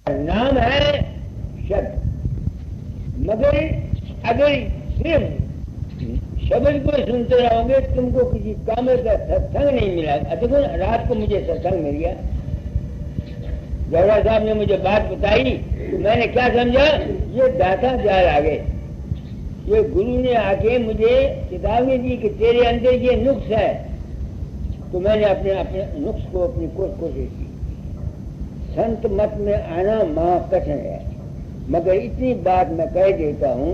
नाम है शब्द, मगर अगर सिर्फ शब्द को सुनते रहोगे तुमको किसी काम का सत्संग नहीं मिला। देखो रात को मुझे सत्संग मिल गया, जवड़ा साहब ने मुझे बात बताई तो मैंने क्या समझा, ये दाता जाल आ गए, ये गुरु ने आके मुझे किताबें दी कि तेरे अंदर ये नुक्स है। तो मैंने अपने अपने नुक्स को अपनी कोशिश की। संत मत में आना महाकठिन है, मगर इतनी बात मैं कह देता हूं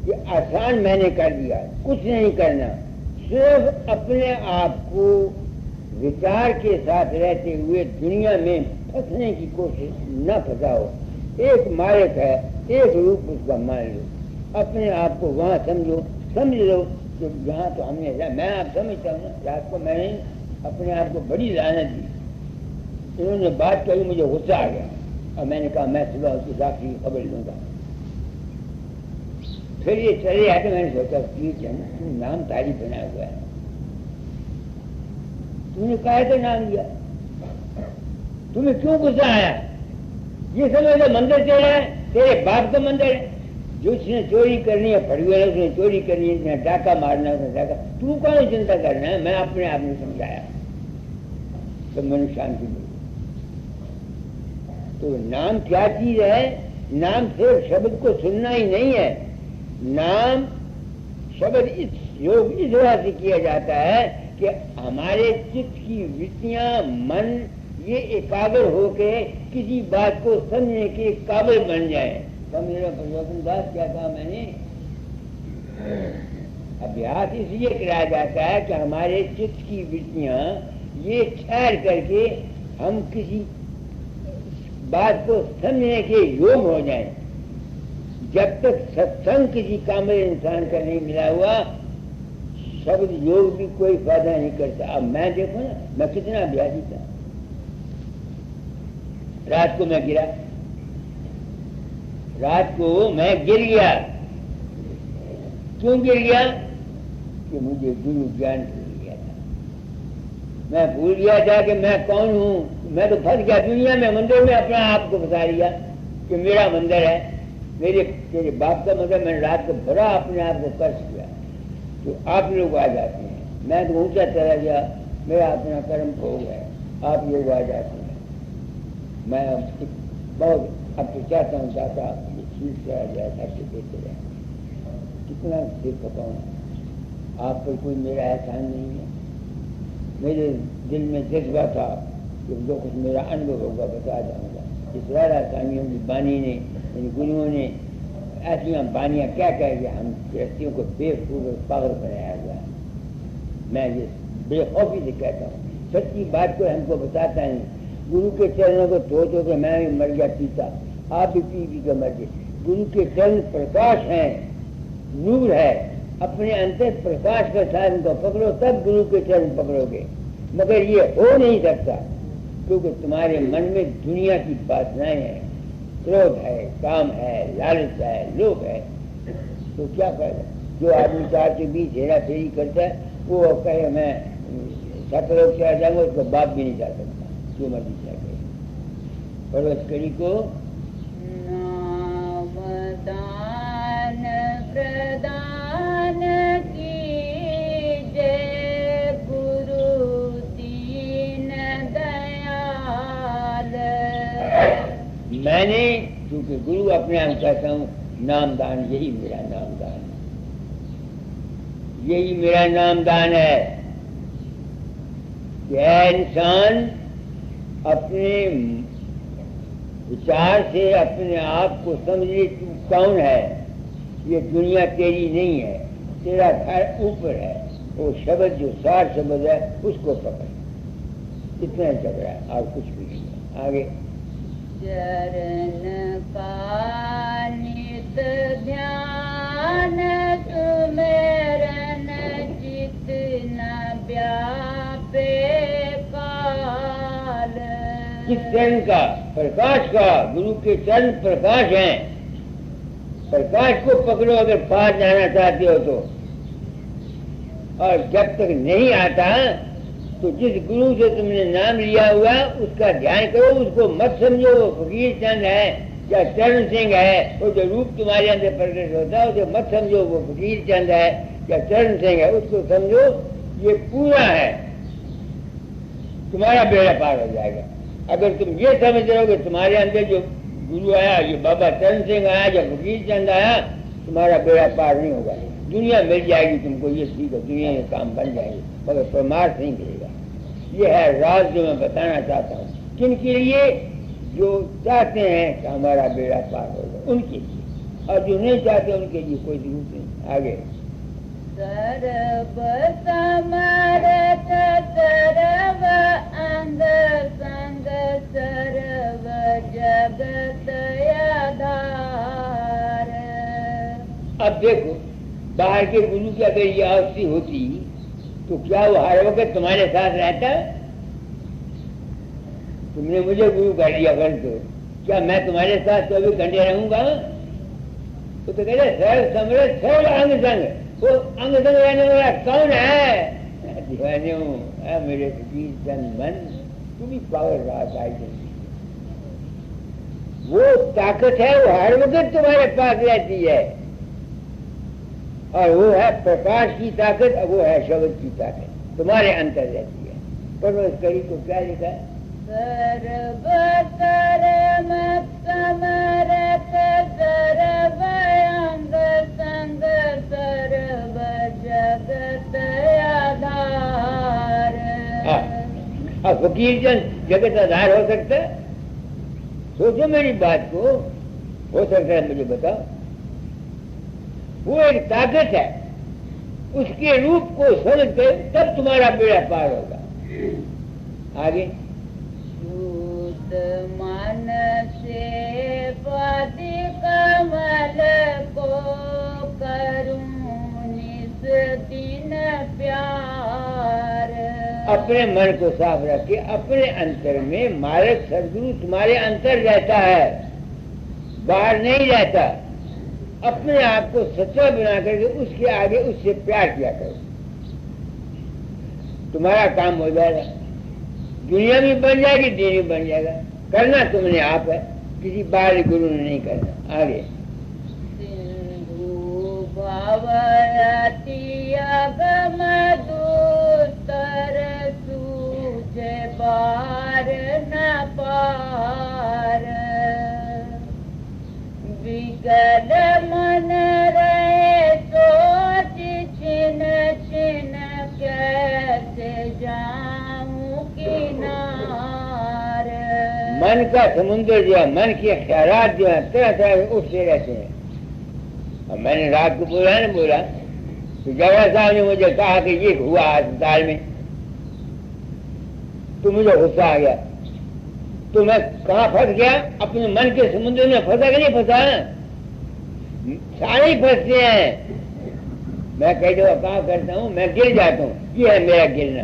कि आसान मैंने कर दिया। कुछ नहीं करना, सिर्फ अपने आप को विचार के साथ रहते हुए दुनिया में फंसने की कोशिश न फंसाओ। एक मालिक है, एक रूप उसका मान लो, अपने आप को वहां समझ लो कि जहाँ तो हमने मैं आप समझता हूँ ना। रात को मैंने अपने आप को बड़ी लानत दी, इन्होंने बात कही, मुझे गुस्सा आ गया और मैंने कहा मैं सुबह उसकी साक्षी की खबर लूंगा। फिर ये चले आते, मैंने सोचा प्लीज नाम तारीफ बना हुआ है, तुमने कहा तो नाम दिया, तुम्हें क्यों गुस्सा आया? ये समझो मंदिर तेरा है, तेरे बाप का मंदिर है। जो उसने चोरी करनी है फड़ुआ, उसने चोरी करनी है, डाका मारना है, डाका, तू कौन चिंता करना है? मैं अपने आप ने समझाया तो मैंने शांति मिली। तो नाम क्या चीज है? नाम सिर्फ शब्द को सुनना ही नहीं है। नाम शब्द इस वजह से किया जाता है कि हमारे चित्त की वृत्तियां, मन ये एकाग्र होके किसी बात को समझने के काबिल बन जाए। मेरा परिवर्तन दास क्या कहा मैंने, अभ्यास इसलिए कराया जाता है कि हमारे चित्त की वृत्तियां ये ठहर करके हम किसी बात को समझने के योग हो जाएं। जब तक सत्संग किसी कामिल इंसान का नहीं मिला हुआ, शब्द योग भी कोई फायदा नहीं करता। अब मैं देखो ना, मैं कितना अभ्यासी था। रात को मैं गिरा, रात को मैं गिर गया। क्यों गिर गया? कि मुझे गुरु ज्ञान भूल गया था। मैं भूल गया था कि मैं कौन हूं। मैं तो फंस गया दुनिया में, मंदिर में अपना आप को फंसा लिया कि मेरा मंदिर है, तेरे बाप का मंदिर। मैंने रात को बड़ा अपने आप को कर्ज किया। तो आप लोग आ जाते हैं, मैं तो ऊंचा चला गया, मेरा अपना कर्म हो गया, आप लोग आ जाते हैं। मैं बहुत अब तो चाहता हूँ दाता ठीक से आ जाए, ऐसे देते रहे। कितना सिर खपाऊँ, आप पर कोई मेरा एहसान नहीं है। मेरे दिल में जज्बा था कि जो कुछ मेरा अनुभव होगा बता जाऊँगा। इस राजा स्वामियों की बानी ने, इन गुरुओं ने ऐसी बानियाँ क्या कह दिया, हम गृहस्थियों को बेवकूफ और पागल बनाया हुआ है। मैं ये बेखौफी से कहता हूँ, सच्ची बात को हमको बताता नहीं। गुरु के चरणों को धो के मैं भी मर गया पीता, आप भी पी के मर गए। गुरु के चरण प्रकाश है, नूर है, अपने अंतर प्रकाश के साथ इनको पकड़ो, तब गुरु के चरण पकड़ोगे। मगर ये हो नहीं सकता क्योंकि तुम्हारे मन में दुनिया की वासनाएं हैं, क्रोध है, काम है, लालच है, लोभ है। तो क्या फायदा? जो आदमी चार के बीच हेरा फेरी करता है वो कहे मैं सतलोक से आ जाऊंगा, उसको बाप भी नहीं जा सकता, जो मर्जी चाहे। परवस्करी को नामदान प्रदान कीजे गुरु दीन दयाल। मैंने क्योंकि गुरु अपने आप कहता हूँ, नामदान यही मेरा नामदान, यही मेरा नामदान है कि इंसान अपने विचार से अपने आप को समझे तू कौन है। ये दुनिया तेरी नहीं है, तेरा घर ऊपर है। वो शब्द जो सार शब्द है उसको पकड़, इतना ही झगड़ा है और कुछ भी नहीं है। आगे चरण का नित ध्यान सुमेरन चित न व्यापे काल। किस चरण का? प्रकाश का। गुरु के चरण प्रकाश हैं, प्रकाश को पकड़ो अगर पार जाना चाहते हो तो। और जब तक नहीं आता तो जिस गुरु से तुमने नाम लिया हुआ उसका ध्यान करो, उसको मत समझो वो फकीर चंद है या चरण सिंह है। वो जो रूप तुम्हारे अंदर प्रकट होता है उसे मत समझो वो फकीर चंद है या चरण सिंह है, उसको समझो ये पूरा है, तुम्हारा बेड़ा पार हो जाएगा। अगर तुम ये समझ रहे हो कि तुम्हारे अंदर जो गुरु आया, ये बाबा चरण सिंह आया या फकीर चंद आया, तुम्हारा बेड़ा पार नहीं होगा। दुनिया मिल जाएगी तुमको, ये ठीक है, दुनिया में काम बन जाएगी, मगर परमार्थ नहीं मिलेगा। ये है राज जो मैं बताना चाहता हूँ। किन के लिए? जो चाहते हैं कि हमारा बेड़ा पार होगा, उनके लिए, और जो नहीं चाहते उनके लिए कोई जरूरत नहीं। आगे सर्व समर्थ सर्व अंग संग सर्व जगत आधार। अब देखो, बाहर के गुरु की अगर ये अवस्थी होती तो क्या वो हर वक्त तुम्हारे साथ रहता? तुमने मुझे गुरु कर लिया कर दो, क्या मैं तुम्हारे साथ 24 घंटे रहूंगा? तो कहते सर्व समर्थ सर्व अंग संग, वो अंग संग रहने वाला कौन है? दीवाने हूँ मेरे फकीर चंद मन, तुम ही पावर रात आई। वो ताकत है, वो हर वक्त तुम्हारे पास रहती है, और वो है प्रकाश की ताकत, और वो है शब्द की ताकत, तुम्हारे अंतर रहती है। पर इस कड़ी को क्या लिखा है? सर्व कर्म समर्थ सर्व अंग संग सर्व जगत आधार। अब फकीर चंद जगत आधार हो सकता है? सोचो मेरी बात को, हो सकता है, मुझे बताओ। वो एक ताकत है, उसके रूप को समझ के तब तुम्हारा बेड़ा पार होगा। आगे दूत मन से पद कमल को करूं निस दिन प्यार। अपने मन को साफ रखे, अपने अंतर में मार्ग सदगुरु तुम्हारे अंतर रहता है, बाहर नहीं रहता। अपने आप को सच्चा बना करके उसके आगे उससे प्यार किया करो, तुम्हारा काम हो जाएगा। दुनिया भी बन जाएगी, दीन भी बन जाएगा। करना तुमने आप है, किसी बाहरी गुरु ने नहीं करना। आगे सिंधु भवती अगम दूतर सूझे बार न पार। विगत मन रहे सोच छिन छिन कैसे जाऊं किनार। मन का समुद्र जो है, मन के ख्यालात जो है तरह तरह के उठते रहते हैं। और मैंने रात को बोला ना, बोला तो जवाहर साहब ने मुझे कहा कि ये हुआ अस्पताल में, तो मुझे गुस्सा आ गया। तो मैं कहाँ फंस गया? अपने मन के समुद्र में फंसा कि नहीं फंसा? सारे फंसते हैं। मैं कई दफा कहा करता हूँ, मैं गिर जाता हूँ, ये है मेरा गिरना।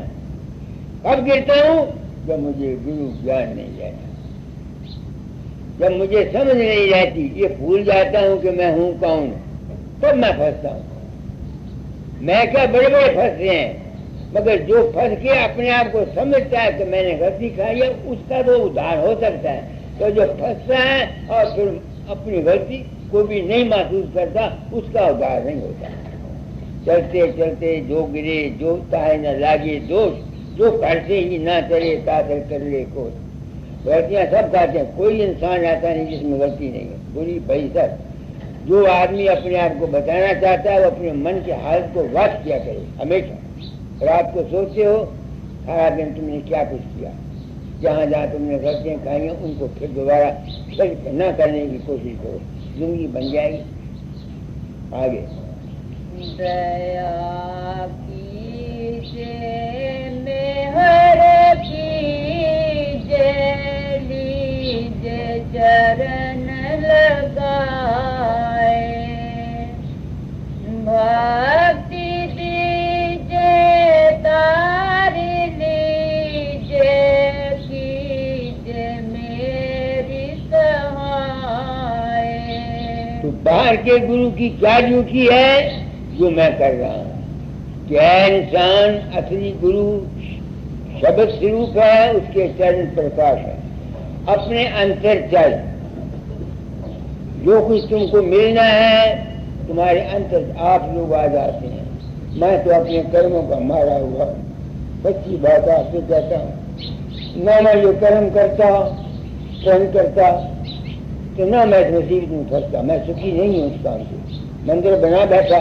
कब गिरता हूँ? जब मुझे गुरु ज्ञान नहीं रहता, जब मुझे समझ नहीं रहती, ये भूल जाता हूँ कि मैं हूँ कौन, तब मैं फंसता हूँ। मैं क्या, बड़े बड़े फंसते हैं, मगर जो फंस के अपने आप को समझता है कि मैंने गलती खाई है, उसका तो उद्धार हो सकता है। तो जो फंसता है और फिर अपनी गलती को भी नहीं महसूस करता, उसका उद्धार नहीं होता। चलते चलते जो गिरे, जो ताहे न लागे दोष, जो करते ही ना चले तातर कर ले कोष। गलतियां सब करते हैं, कोई इंसान ऐसा नहीं जिसमें गलती नहीं है, बुरी भई सब। जो आदमी अपने आप को बताना चाहता है वो अपने मन की हालत को वाच किया करे हमेशा। रात को सोचते हो सारा दिन तुमने क्या कुछ किया, जहाँ जहाँ तुमने गलतियाँ खाई हैं उनको फिर दोबारा फिर न करने की कोशिश करो, जिंदगी बन जाएगी। आगे दया कीजे मेहर कीजे लीजे चरण लगाए। भक्ति दीजे तार लीजे कीजे मेरी सहाय। तो बाहर के गुरु की क्या ड्यूटी है जो मैं कर रहा हूँ? क्या इंसान असली गुरु शब्द स्वरूप है, उसके चरण प्रकाश है। अपने अंतर चल, जो कुछ तुमको मिलना है तुम्हारे अंतर आप लोग आ जाते हैं। मैं तो अपने कर्मों का मारा हुआ, सच्ची बात आपसे कहता हूँ। न मैं जो कर्म करता सहन करता तो ना मैं मुसीबत में फंसता। मैं सुखी नहीं हूँ उस काम से। मंदिर बना बैठा,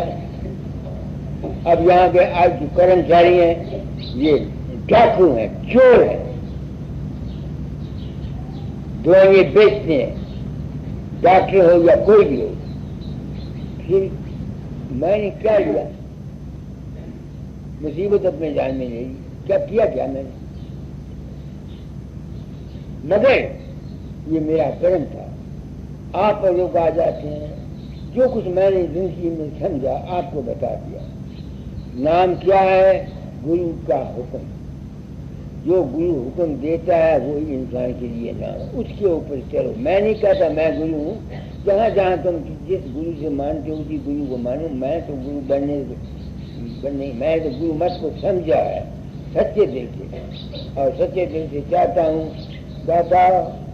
अब यहाँ के आज जो कर्मचारी हैं ये डाकू हैं, चोर हैं, दवाइयाँ बेचते हैं, डॉक्टर हो या कोई भी हो। फिर मैंने क्या लिया? मुसीबत अपने जान में नहीं, क्या किया क्या मैंने? मगर ये मेरा कर्म था। आप लोग आ जाते हैं, जो कुछ मैंने जिंदगी में समझा आपको बता दिया। नाम क्या है? गुरु का हुक्म। जो गुरु हुक्म देता है वो ही इंसान के लिए नाम, उसके ऊपर चलो। मैं नहीं कहता मैं गुरु हूँ। जहाँ जहाँ तुम जिस गुरु से मानते हो उसी गुरु को मानो। मैं तो गुरु बनने मैं तो गुरु मत को समझा है सच्चे दिल से, और सच्चे दिल से चाहता हूँ दादा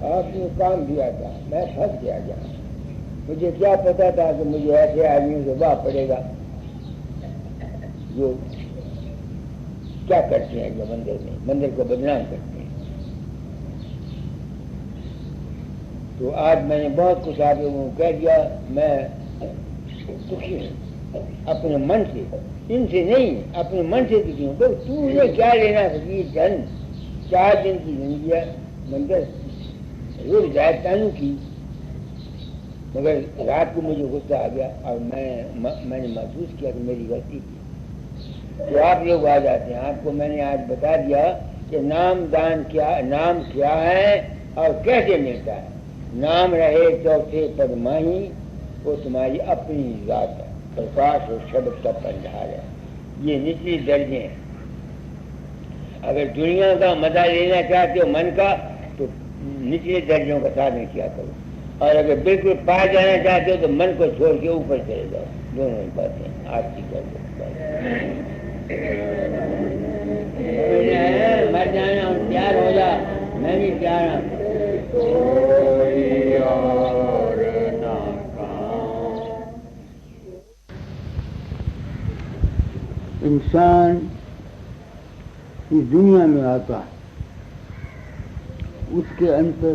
आपने काम दिया था, मैं फंस गया जहाँ। मुझे क्या पता था कि मुझे ऐसे आदमियों से वाह पड़ेगा जो क्या करते हैं, जो मंदिर को बदनाम करते हैं। तो आज मैंने बहुत कुछ आप लोगों को कह दिया। मैं दुखी हूँ अपने मन से, इनसे नहीं, अपने मन से दुखी हूँ। तो तूने क्या लेना फकीर धन, 4 दिन की जिंदगी है, मंदिर रोज जाए तानू की। मगर रात को मुझे गुस्सा आ गया और मैंने महसूस किया कि मेरी गलती थी। तो आप लोग आ जाते हैं। आपको मैंने आज बता दिया कि नाम दान क्या, नाम क्या है और कैसे मिलता है। नाम रहे चौथे पद माही, वो तुम्हारी अपनी जात है, प्रकाश और शब्द का भंडार है। ये निचले दर्जे हैं। अगर दुनिया का मजा लेना चाहते हो मन का, तो निचले दर्जों का साधन किया करो, और अगर बिल्कुल पार जाना चाहते हो तो मन को छोड़ के ऊपर चले जाओ। दोनों ही बातें आरती कर दो। मर जाना और प्यार हो जा, मैं भी प्यार हूँ। इंसान इस दुनिया में आता है, उसके अंदर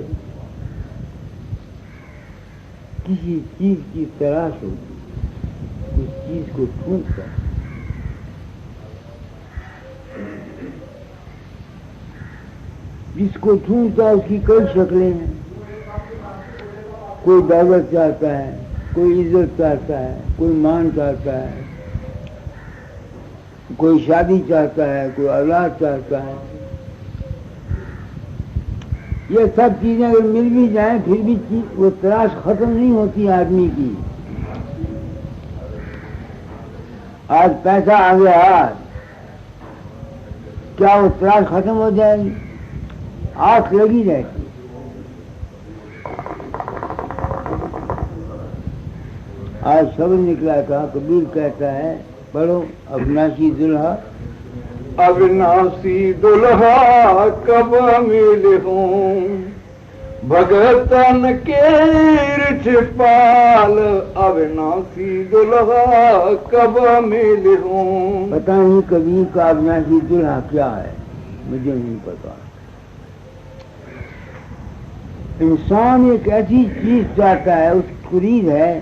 किसी चीज की तलाश होती, उस चीज को ढूंढता है। जिसको ढूंढता है उसकी कई शक्लें हैं। कोई दौलत चाहता है, कोई इज्जत चाहता है, कोई मान चाहता है, कोई शादी चाहता है, कोई औलाद चाहता है। ये सब चीजें अगर मिल भी जाए फिर भी वो तलाश खत्म नहीं होती आदमी की। आज पैसा आ गया, क्या वो तलाश खत्म हो जाएगी? आंख लगी रहती। आज शब्द निकला था, कबीर कहता है, पढ़ो, अविनाशी दुल्हा। अविनाशी दुल्हा कब मिले हूँ, भगतन के छिपाल। अविनाशी दुल्हा कब मिले हूँ। पता नहीं कबीर का अविनाशी दुल्हा क्या है, मुझे नहीं पता। इंसान एक ऐसी चीज चाहता है, उस खुरीद है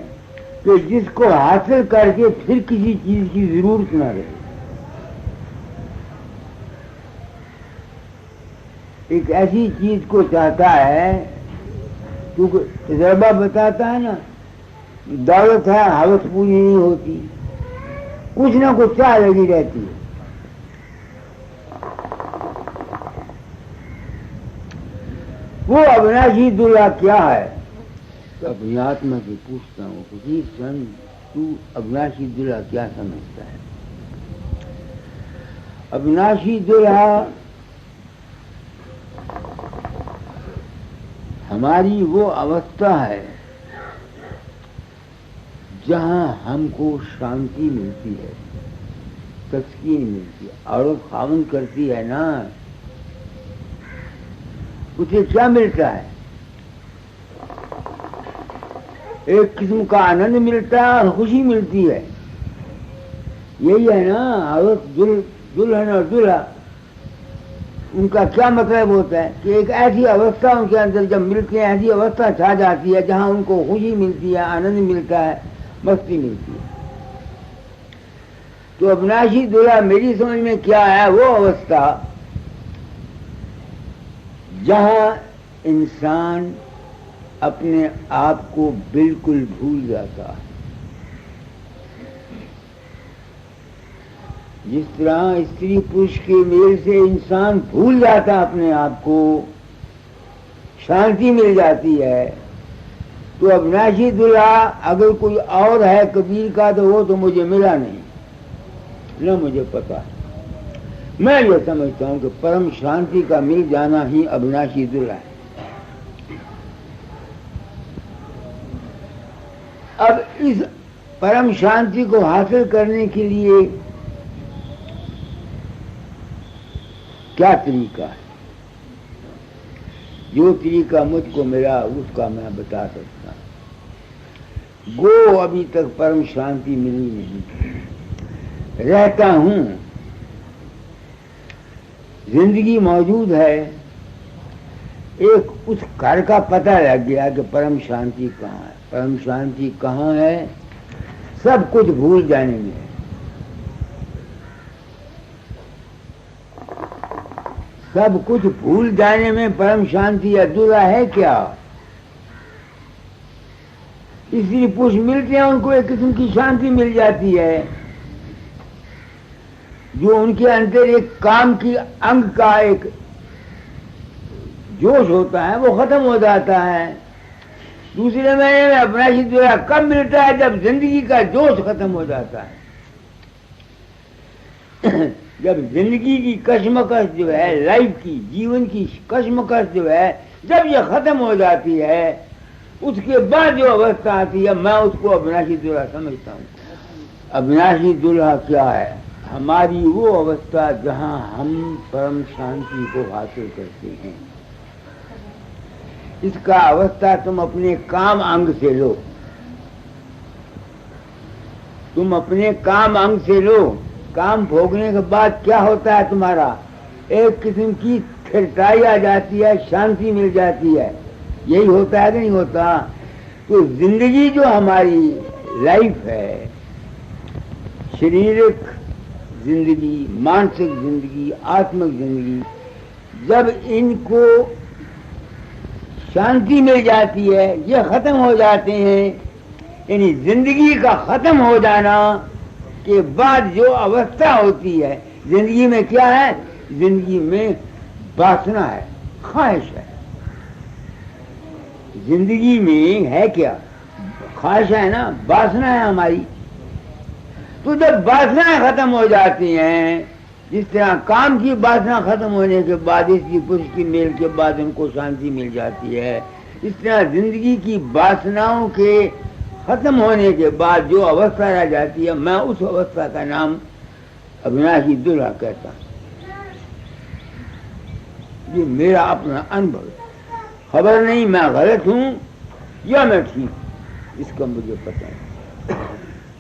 कि जिसको हासिल करके फिर किसी चीज की जरूरत न रहे। एक ऐसी चीज को चाहता है, क्योंकि तजर्बा बताता है ना, दौलत है हालत पूरी नहीं होती, कुछ ना कुछ चाह लगी रहती है। वो अविनाशी दुल्हा क्या है? तो अपनी आत्मा से पूछता हूँ, किसी सन तू अविनाशी दुल्हा क्या समझता है? अविनाशी दुल्हा हमारी वो अवस्था है जहाँ हमको शांति मिलती है, तस्कीन मिलती है। और खामन करती है ना उसे क्या मिलता है? एक किस्म का आनंद मिलता है और खुशी मिलती है। यही है ना दुल्हन और दूल्हा, उनका क्या मतलब होता है कि एक ऐसी अवस्था उनके अंदर जब मिलती है, ऐसी अवस्था छा जाती है जहां उनको खुशी मिलती है, आनंद मिलता है, मस्ती मिलती है। तो अविनाशी दूल्हा मेरी समझ में क्या है, वो अवस्था जहां इंसान अपने आप को बिल्कुल भूल जाता है। जिस तरह स्त्री पुरुष के मेल से इंसान भूल जाता है अपने आप को, शांति मिल जाती है। तो अविनाशी दूल्हा अगर कोई और है कबीर का, तो वो तो मुझे मिला नहीं, न मुझे पता। मैं ये समझता हूं कि परम शांति का मिल जाना ही अविनाशी दूल्हा है। अब इस परम शांति को हासिल करने के लिए क्या तरीका है? जो तरीका मुझको मिला उसका मैं बता सकता हूं। गो अभी तक परम शांति मिली नहीं, रहता हूं, जिंदगी मौजूद है, एक उस घर का पता लग गया कि परम शांति कहाँ है। परम शांति कहाँ है? सब कुछ भूल जाने में है। सब कुछ भूल जाने में परम शांति अधूरा है क्या? इसलिए पुरुष मिलते हैं, उनको एक किस्म की शांति मिल जाती है। जो उनके अंदर एक काम की अंग का एक जोश होता है वो खत्म हो जाता है। दूसरे महीने में अविनाशी दूल्हा कब मिलता है? जब जिंदगी का जोश खत्म हो जाता है। जब जिंदगी की कश्मकश जो है, लाइफ की, जीवन की कश्मकश जो है, जब ये खत्म हो जाती है, उसके बाद जो अवस्था आती है, मैं उसको अविनाशी दूल्हा समझता हूँ। अविनाशी दूल्हा क्या है? हमारी वो अवस्था जहाँ हम परम शांति को हासिल करते हैं। इसका अवस्था तुम अपने काम अंग से लो, तुम अपने काम अंग से लो। काम भोगने के बाद क्या होता है तुम्हारा? एक किस्म की स्थिरताई आ जाती है, शांति मिल जाती है। यही होता है कि नहीं होता? तो जिंदगी जो हमारी लाइफ है, शारीरिक जिंदगी, मानसिक जिंदगी, आत्मिक जिंदगी, जब इनको शांति मिल जाती है, ये खत्म हो जाते हैं, यानी जिंदगी का खत्म हो जाना के बाद जो अवस्था होती है, जिंदगी में क्या है? जिंदगी में वासना है, ख्वाहिश है। जिंदगी में है क्या? ख्वाहिश है ना, वासना है हमारी। तो जब वासनाएं खत्म हो जाती हैं, जिस तरह काम की वासना खत्म होने के बाद, इसकी पुरुष की मेल के बाद उनको शांति मिल जाती है, इस तरह जिंदगी की वासनाओं के खत्म होने के बाद जो अवस्था रह जाती है, मैं उस अवस्था का नाम अविनाशी दूल्हा कहता हूं। ये मेरा अपना अनुभव है। खबर नहीं मैं गलत हूं या मैं ठीक, इसका मुझे पता है।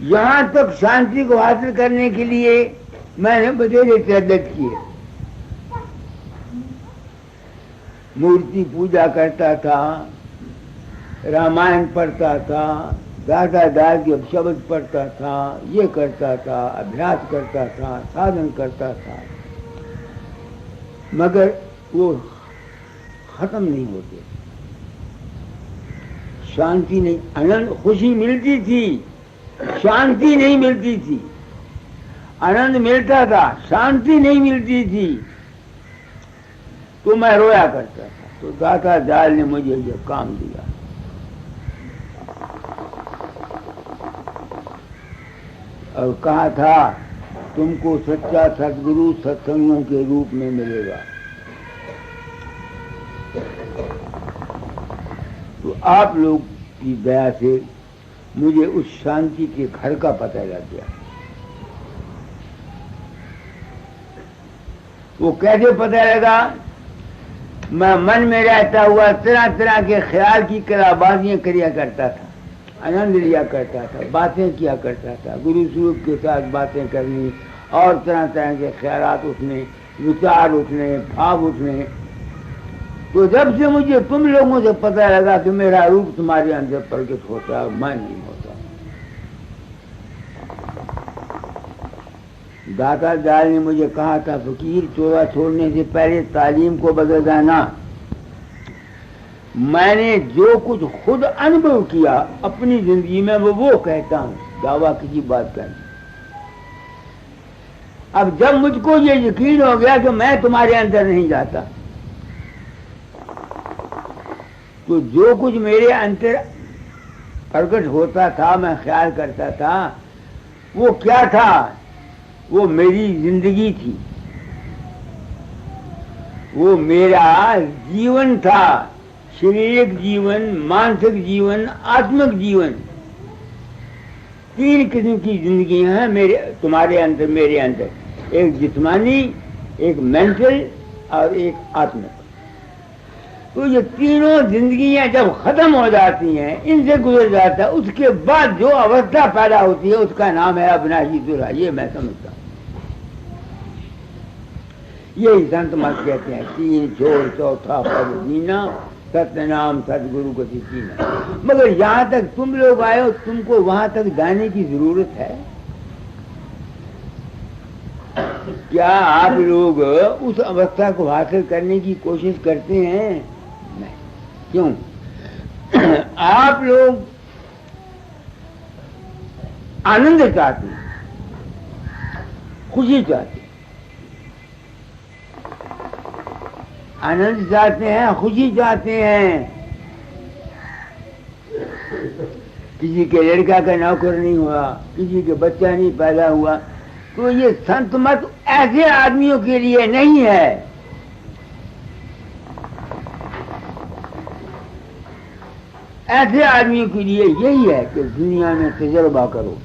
यहां तक शांति को हासिल करने के लिए मैंने बतेरे तद्दत किए। मूर्ति पूजा करता था, रामायण पढ़ता था, दादा दादी शब्द पढ़ता था, ये करता था, अभ्यास करता था, साधन करता था, मगर वो खत्म नहीं होते। शांति नहीं, आनंद खुशी मिलती थी, शांति नहीं मिलती थी। आनंद मिलता था, शांति नहीं मिलती थी। तो मैं रोया करता था। तो दाता दाल ने मुझे ये काम दिया। और कहा था तुमको सच्चा सदगुरु सत्संगों के रूप में मिलेगा। तो आप लोग की दया से मुझे उस शांति के घर का पता लग गया। वो कैसे पता लगा? मैं मन में रहता हुआ तरह तरह के ख्याल की कलाबाजियां किया करता था, आनंद लिया करता था, बातें किया करता था, गुरु स्वरूप के साथ बातें करनी और तरह तरह के ख्यालात उठने, विचार उठने, भाव उठने। तो जब से मुझे तुम लोगों से पता लगा कि मेरा रूप तुम्हारे अंदर प्रकट होता है, मैं नहीं होता। दाता दयाल ने मुझे कहा था, फकीर चोरा छोड़ने से पहले तालीम को बदल जाना। मैंने जो कुछ खुद अनुभव किया अपनी जिंदगी में वो कहता हूं, दावा किसी बात का नहीं। अब जब मुझको ये यकीन हो गया कि मैं तुम्हारे अंदर नहीं जाता, तो जो कुछ मेरे अंदर प्रकट होता था, मैं ख्याल करता था, वो क्या था? वो मेरी जिंदगी थी, वो मेरा जीवन था। शारीरिक जीवन, मानसिक जीवन, आत्मिक जीवन, तीन किस्म की जिंदगियां हैं मेरे तुम्हारे अंदर, मेरे अंदर। एक जिस्मानी, एक मेंटल और एक आत्मिक। तो ये तीनों जिंदगियां जब खत्म हो जाती हैं, इनसे गुजर जाता है, उसके बाद जो अवस्था पैदा होती है उसका नाम है अविनाशी दुल्हा। ये मैं समझता हूँ। यही संत मत कहते हैं, तीन छोड़ चौथा पद जीना, सतनाम सतगुरु को जीना। मगर यहाँ तक तुम लोग आए हो, तुमको वहां तक जाने की जरूरत है क्या? आप लोग उस अवस्था को हासिल करने की कोशिश करते हैं? नहीं। क्यों? आप लोग आनंद चाहते हैं, खुशी चाहते हैं, आनंद चाहते हैं, खुशी चाहते हैं। किसी के लड़का का नौकर नहीं हुआ, किसी के बच्चा नहीं पैदा हुआ, तो ये संत मत ऐसे आदमियों के लिए नहीं है। ऐसे आदमियों के लिए यही है कि दुनिया में तजर्बा करो,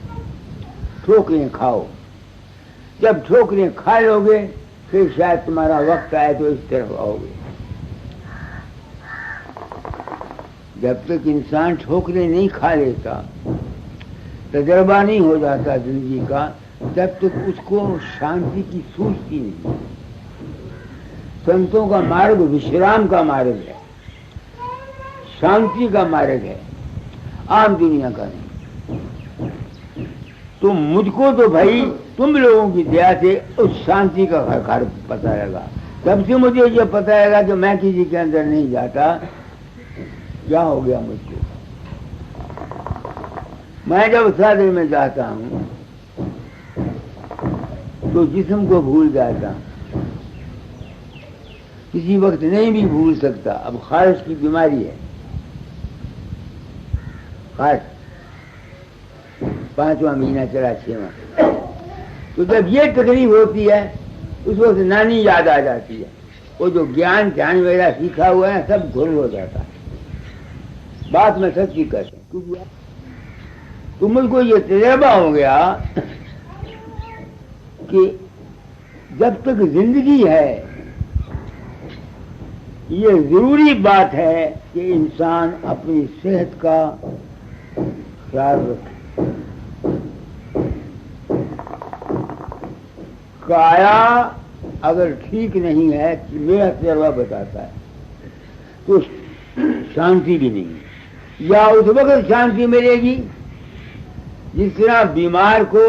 ठोकरें खाओ। जब ठोकरें खा लोगे फिर शायद तुम्हारा वक्त आए तो इस तरफ आओगे। जब तक इंसान ठोकरें नहीं खा लेता, तजर्बा नहीं हो जाता जिंदगी का, तब तक उसको शांति की सूझती नहीं। संतों का मार्ग विश्राम का मार्ग है, शांति का मार्ग है, आम दुनिया का नहीं। तो मुझको तो भाई तुम लोगों की दया से उस शांति का घर पता लगा। तब से मुझे ये पता लगा कि मैं किसी के अंदर नहीं जाता। क्या हो गया मुझको? मैं जब साधन में जाता हूँ तो जिस्म को भूल जाता हूँ, किसी वक्त नहीं भी भूल सकता। अब खारिश की बीमारी है, खारिश 5वां महीना चला, 6वां। तो जब ये तकलीफ होती है उस वक्त नानी याद आ जाती है। वो जो ज्ञान ध्यान वगैरह सीखा हुआ है सब घुल हो जाता है। बात मैं सच्ची करता हूँ। तो मुझको ये तजर्बा हो गया कि जब तक जिंदगी है ये जरूरी बात है कि इंसान अपनी सेहत का ख्याल रखे। काया अगर ठीक नहीं है, मेरा तजर्बा बताता है, तो शांति भी नहीं है। या उस वक्त शांति मिलेगी जिस तरह बीमार को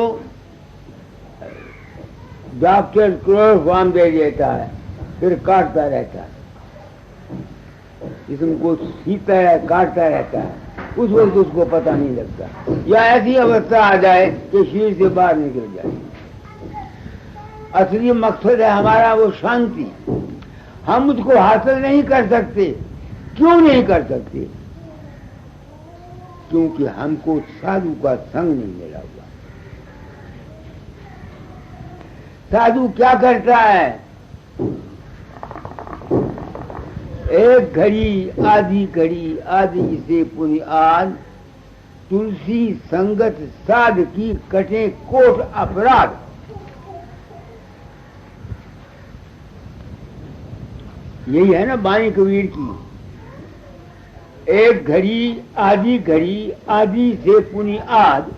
डॉक्टर क्लोरोफॉर्म दे देता है, फिर काटता रहता है, जिसम को सीखता है, काटता रहता है, उस वक्त उसको पता नहीं लगता। या ऐसी अवस्था आ जाए कि शरीर से बाहर निकल जाए। असली मकसद है हमारा वो शांति। हम उसको हासिल नहीं कर सकते। क्यों नहीं कर सकते? क्योंकि हमको साधु का संग नहीं मिला हुआ। साधु क्या करता है? एक घड़ी आदि से पुनियाद, तुलसी संगत साध की कटे कोट अपराध। यही है ना वाणी कबीर की, एक घड़ी आदि से पुनि आद,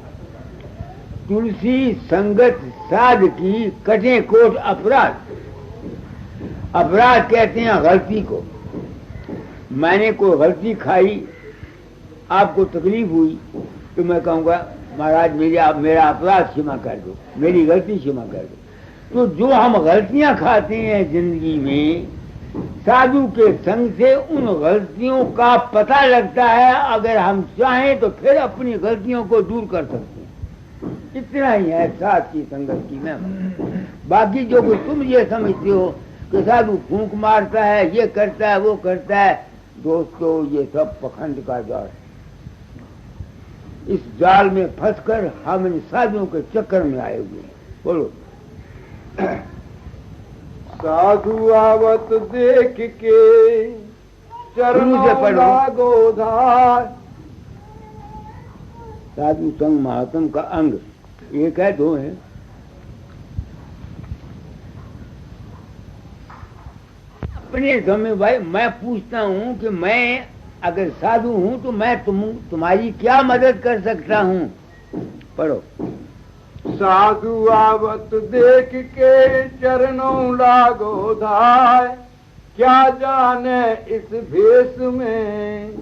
तुलसी संगत साध की कटे कोट अपराध। अपराध कहते हैं गलती को। मैंने कोई गलती खाई, आपको तकलीफ हुई, तो मैं कहूँगा महाराज मेरा अपराध क्षमा कर दो, मेरी गलती क्षमा कर दो। तो जो हम गलतियां खाते हैं जिंदगी में, साधु के संग से उन गलतियों का पता लगता है। अगर हम चाहें तो फिर अपनी गलतियों को दूर कर सकते हैं। इतना ही है साथ की संगत की में। बाकी जो कुछ तुम ये समझते हो कि साधु फूंक मारता है, ये करता है, वो करता है, दोस्तों ये सब पखंड का जाल है। इस जाल में फंसकर हम इन साधुओं के चक्कर में आए हुए हैं। बोलो। साधु आवत देख के चरणों लागो धार। साधु संग महात्म का अंग एक है, दो है? अपने समय भाई मैं पूछता हूँ कि मैं अगर साधु हूँ तो मैं तुम्हारी क्या मदद कर सकता हूँ? पढ़ो। साधु आवत देख के चरणों लागो धाय, क्या जाने इस भेष में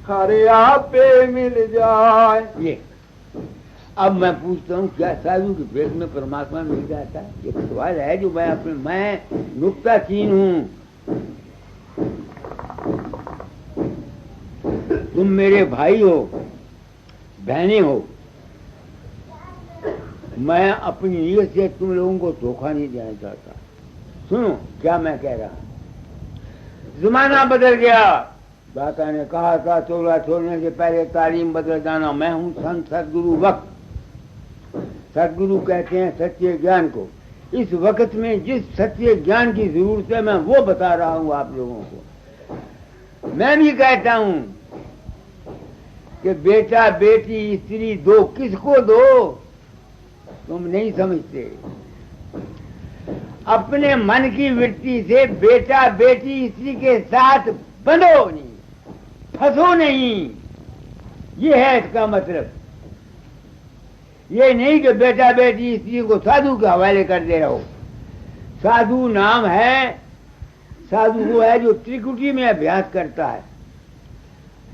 हरे आपे मिल जाए। ये अब मैं पूछता हूँ, क्या साधु के भेष में परमात्मा मिल जाता है? ये सवाल है जो मैं नुक्ताचीन हूँ। तुम मेरे भाई हो, बहने हो, मैं अपनी नीयत से तुम लोगों को धोखा नहीं देना चाहता। सुनो क्या मैं कह रहा हूं। जमाना बदल गया। दाता ने कहा था चोला छोड़ने से पहले तालीम बदल जाना। मैं हूं संत सदगुरु वक्त। सदगुरु कहते हैं सच्चे ज्ञान को। इस वक्त में जिस सच्चे ज्ञान की जरूरत है मैं वो बता रहा हूं आप लोगों को। मैं भी कहता हूं कि बेटा बेटी स्त्री दो, किसको दो? तुम नहीं समझते। अपने मन की वृत्ति से बेटा बेटी स्त्री के साथ बंधो नहीं, फंसो नहीं। ये है इसका मतलब। ये नहीं कि बेटा बेटी स्त्री को साधु के हवाले कर दे रहो। साधु नाम है, साधु वो है जो त्रिकुटी में अभ्यास करता है,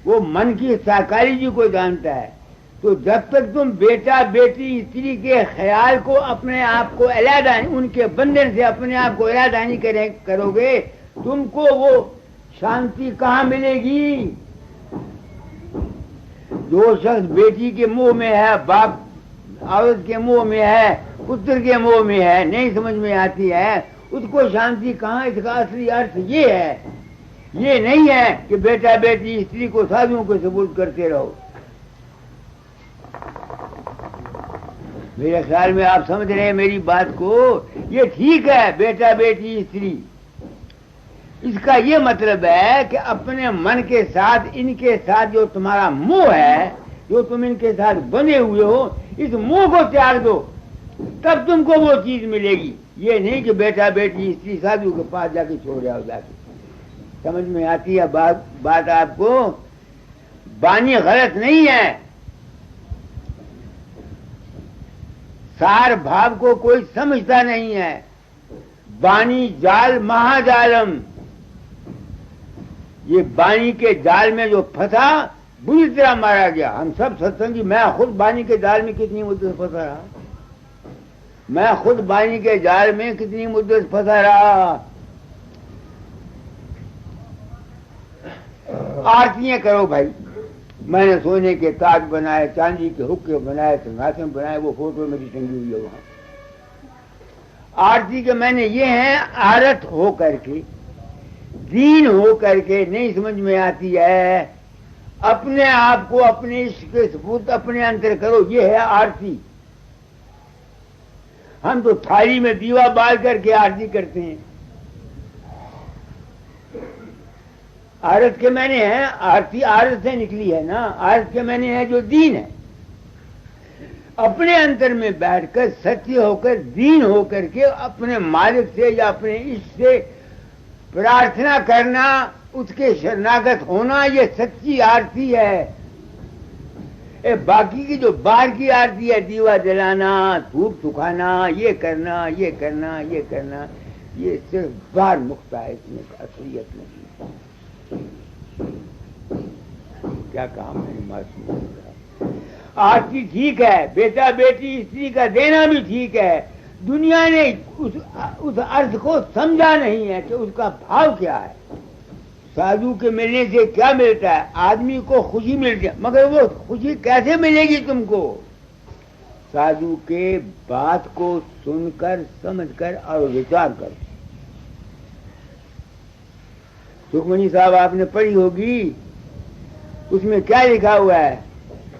वो मन की साकारी जी को जानता है। तो जब तक तुम बेटा बेटी स्त्री के ख्याल को अपने आप को अलहदा, उनके बंधन से अपने आप को अलहदा नहीं करोगे, तुमको वो शांति कहाँ मिलेगी? जो शख्स बेटी के मुंह में है, बाप औरत के मुंह में है, पुत्र के मुंह में है, नहीं समझ में आती है, उसको शांति कहाँ? इसका असली अर्थ ये है, ये नहीं है कि बेटा बेटी स्त्री को साधुओं को सबूत करते रहो। मेरे ख्याल में आप समझ रहे हैं मेरी बात को। ये ठीक है बेटा बेटी स्त्री, इसका ये मतलब है कि अपने मन के साथ, इनके साथ जो तुम्हारा मोह है, जो तुम इनके साथ बने हुए हो, इस मोह को त्याग दो, तब तुमको वो चीज मिलेगी। ये नहीं कि बेटा बेटी स्त्री साधु के पास जाके छोड़ जाओ। जाके समझ में आती है बात आपको? बानी गलत नहीं है। सार भाव को कोई समझता नहीं है। बानी जाल महाजालम। ये बानी के जाल में जो फंसा बुरी तरह मारा गया। हम सब सत्संगी, मैं खुद बानी के जाल में कितनी मुद्दत फंसा रहा, मैं खुद बानी के जाल में कितनी मुद्दत फंसा रहा। आरतियां करो भाई। मैंने सोने के ताज बनाए, चांदी के हुक्के बनाए, सिंहासन बनाए, वो फोटो मेरी टंगी हुई है वहां। आरती के मैंने ये है, आरत हो करके, दीन हो करके, नहीं समझ में आती है, अपने आप को अपने इश्क के सपूत अपने अंतर करो, ये है आरती। हम तो थाली में दीवा बाल करके आरती करते हैं। आरत के मैंने है, आरती आरत से निकली है ना। आरत के मैंने है जो दीन है। अपने अंतर में बैठकर सत्य होकर, दीन होकर के अपने मालिक से या अपने इश्क से प्रार्थना करना, उसके शरणागत होना, ये सच्ची आरती है। बाकी की जो बाहर की आरती है, दीवा जलाना, धूप सुखाना, ये करना, ये करना, ये करना, ये सिर्फ बाहर मुक्ता है, इसमें असलियत नहीं। क्या काम है मासूम? आरती ठीक है, बेटा बेटी स्त्री का देना भी ठीक है, दुनिया ने उस अर्थ को समझा नहीं है कि उसका भाव क्या है। साधु के मिलने से क्या मिलता है? आदमी को खुशी मिलती है, मगर वो खुशी कैसे मिलेगी तुमको? साधु के बात को सुनकर, समझकर और विचार कर। सुखमणि साहब आपने पढ़ी होगी, उसमें क्या लिखा हुआ है?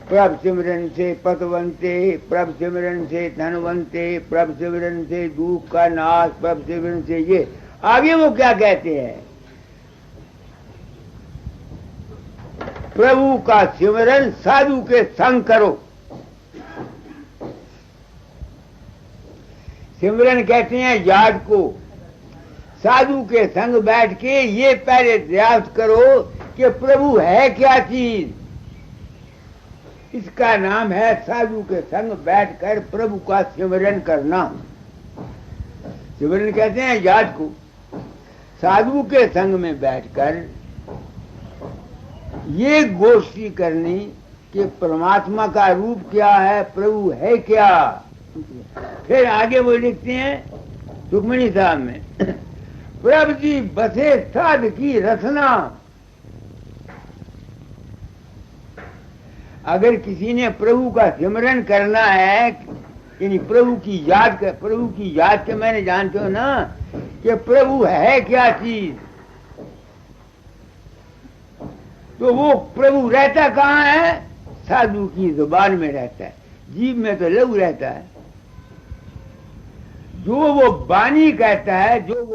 प्रभ सिमरन से पतवंते, प्रभ सिमरन से धनवंते, प्रभ सिमरन से दुख का नाश, प्रभ सिमरन से ये। आगे वो क्या कहते हैं? प्रभु का सिमरन साधु के संग करो। सिमरन कहते हैं याद को। साधु के संग बैठ के ये पहले दरियाफ्त करो कि प्रभु है क्या चीज। इसका नाम है साधु के संग बैठकर प्रभु का सिमरन करना। सिमरन कहते हैं याद को। साधु के संग में बैठकर ये गोष्ठी करनी कि परमात्मा का रूप क्या है, प्रभु है क्या। फिर आगे वो लिखते हैं सुखमणि साहब में, प्रभु जी बसे साध की रचना। अगर किसी ने प्रभु का सिमरन करना है, यानी प्रभु की याद के मैंने जानते हो ना कि प्रभु है क्या चीज, तो वो प्रभु रहता कहाँ है? साधु की जुबान में रहता है, जीव में तो लघु रहता है। जो वो वाणी कहता है, जो